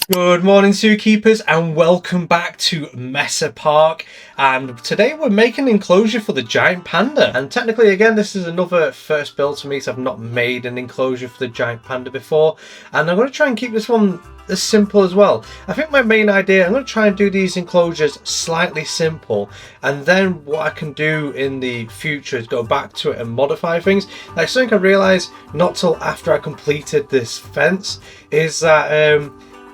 Good morning, zookeepers, and welcome back to Mesa Park. And today we're making an enclosure for the giant panda. And technically, again, this is another first build for me, so I've not made an enclosure for the giant panda before. And I'm going to try and keep this one as simple as well. I think my main idea, I'm going to try and do these enclosures slightly simple, and then what I can do in the future is go back to it and modify things. Like something I realised not till after I completed this fence is that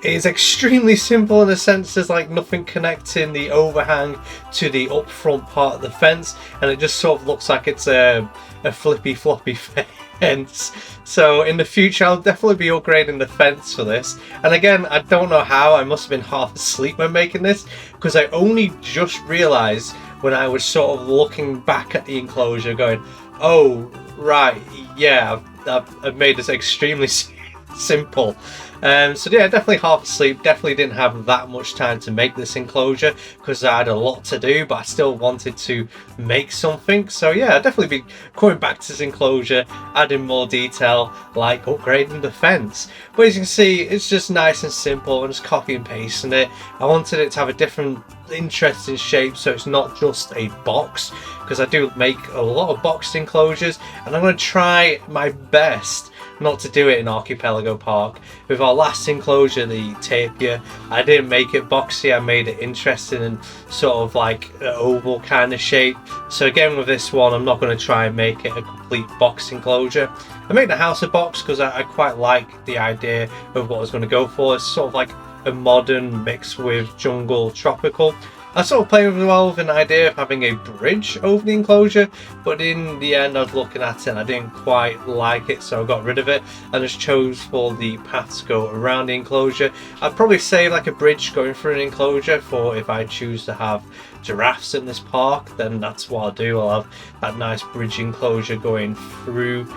it is extremely simple in the sense there's like nothing connecting the overhang to the up front part of the fence, and it just sort of looks like it's a flippy floppy fence. So in the future I'll definitely be upgrading the fence for this. And again, I don't know how, I must have been half asleep when making this, because I only just realised when I was sort of looking back at the enclosure going, oh right, yeah, I've made this extremely simple. So yeah, definitely half asleep, definitely didn't have that much time to make this enclosure because I had a lot to do, but I still wanted to make something. So yeah, I'll definitely be coming back to this enclosure, adding more detail, like upgrading the fence. But as you can see, it's just nice and simple. I'm just copy and pasting it. I wanted it to have a different interesting shape, so it's not just a box, because I do make a lot of boxed enclosures, and I'm going to try my best not to do it in Archipelago Park. With our last enclosure, the tapir, I didn't make it boxy, I made it interesting and sort of like an oval kind of shape. So again with this one, I'm not going to try and make it a complete box enclosure. I made the house a box because I quite like the idea of what I was going to go for. It's sort of like a modern mix with jungle tropical. I sort of played with an idea of having a bridge over the enclosure, but in the end I was looking at it and I didn't quite like it, so I got rid of it and just chose for the path to go around the enclosure. I'd probably save like a bridge going through an enclosure for if I choose to have giraffes in this park, then that's what I'll do. I'll have that nice bridge enclosure going through,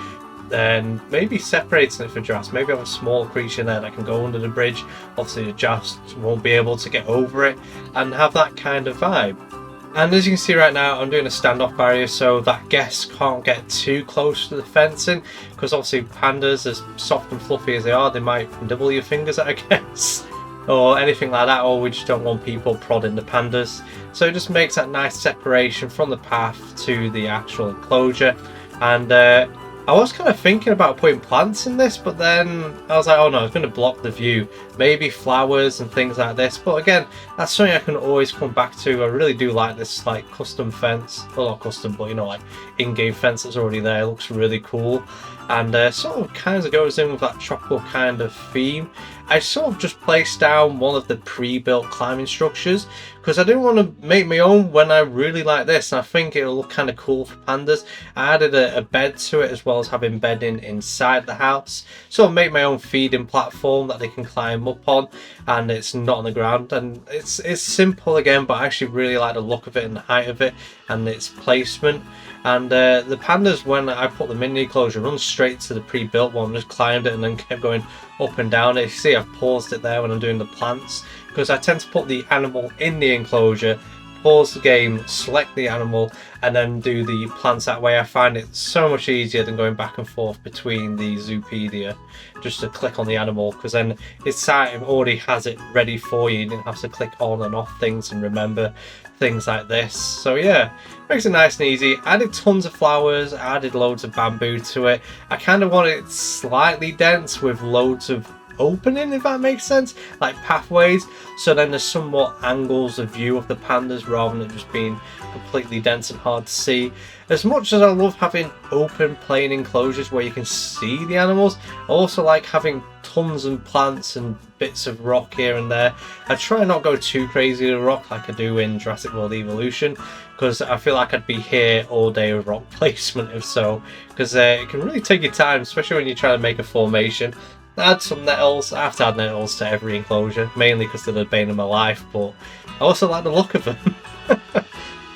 then maybe separating it for giraffes. Maybe have a small creature there that can go under the bridge. Obviously the giraffes won't be able to get over it, and have that kind of vibe. And as you can see right now, I'm doing a standoff barrier so that guests can't get too close to the fencing, because obviously pandas, as soft and fluffy as they are, they might nibble your fingers at, I guess, or anything like that, or we just don't want people prodding the pandas. So it just makes that nice separation from the path to the actual enclosure. And I was kind of thinking about putting plants in this, but then I was like, oh no, it's going to block the view. Maybe flowers and things like this. But again, that's something I can always come back to. I really do like this like custom fence. Well, not custom, but you know, like in-game fence that's already there. It looks really cool. And sort of kind of goes in with that tropical kind of theme. I sort of just placed down one of the pre-built climbing structures because I didn't want to make my own when I really like this, and I think it'll look kind of cool for pandas. I added a bed to it as well as having bedding inside the house, so I'll make my own feeding platform that they can climb up on, and it's not on the ground. And it's simple again, but I actually really like the look of it and the height of it and its placement. And the pandas, when I put them in the enclosure, run straight to the pre-built one, just climbed it and then kept going up and down it. You see I've paused it there when I'm doing the plants, because I tend to put the animal in the enclosure, pause the game, select the animal, and then do the plants that way. I find it so much easier than going back and forth between the Zoopedia just to click on the animal, because then its site already has it ready for you. You didn't have to click on and off things and remember things like this. So yeah, makes it nice and easy. I added tons of flowers, I added loads of bamboo to it. I kind of want it slightly dense with loads of opening, if that makes sense, like pathways, so then there's somewhat angles of view of the pandas rather than just being completely dense and hard to see. As much as I love having open plain enclosures where you can see the animals, I also like having tons of plants and bits of rock here and there. I try not go too crazy with rock like I do in Jurassic World Evolution, because I feel like I'd be here all day with rock placement if so, because it can really take your time, especially when you're trying to make a formation. Add some nettles. I have to add nettles to every enclosure, mainly because they're the bane of my life, but I also like the look of them.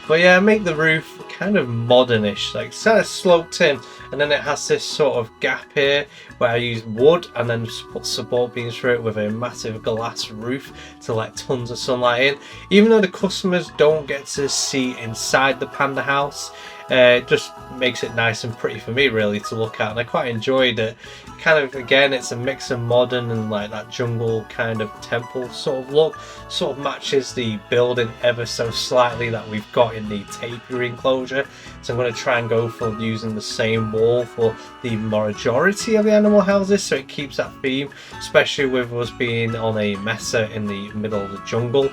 But yeah, make the roof kind of modernish, like kind of sloped in, and then it has this sort of gap here where I use wood and then put support beams through it with a massive glass roof to let tons of sunlight in. Even though the customers don't get to see inside the panda house, It just makes it nice and pretty for me really to look at, and I quite enjoyed it. Kind of, again, it's a mix of modern and like that jungle kind of temple sort of look. Sort of matches the building ever so slightly that we've got in the tapir enclosure. So I'm going to try and go for using the same wall for the majority of the animal houses, so it keeps that theme, especially with us being on a mesa in the middle of the jungle.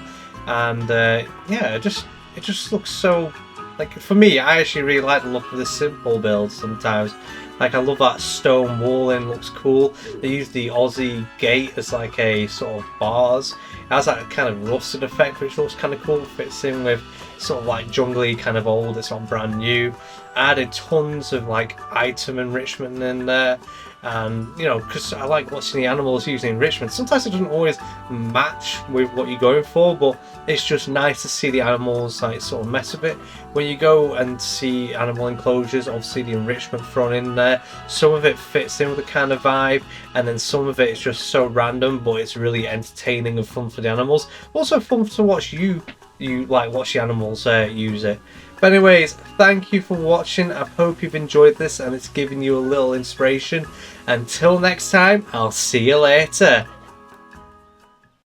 And yeah, it just looks so, like, for me, I actually really like the look of the simple builds sometimes. Like, I love that stone walling, looks cool. They use the Aussie gate as like a sort of bars. It has that kind of rusted effect, which looks kind of cool. Fits in with sort of like jungly, kind of old. It's not brand new. Added tons of like item enrichment in there. And, you know, because I like watching the animals using enrichment. Sometimes it doesn't always match with what you're going for, but it's just nice to see the animals like sort of mess with it. When you go and see animal enclosures, obviously the enrichment thrown in there, some of it fits in with the kind of vibe, and then some of it is just so random, but it's really entertaining and fun for the animals. Also fun to watch you like watch the animals use it. But anyways, thank you for watching. I hope you've enjoyed this and it's given you a little inspiration. Until next time, I'll see you later.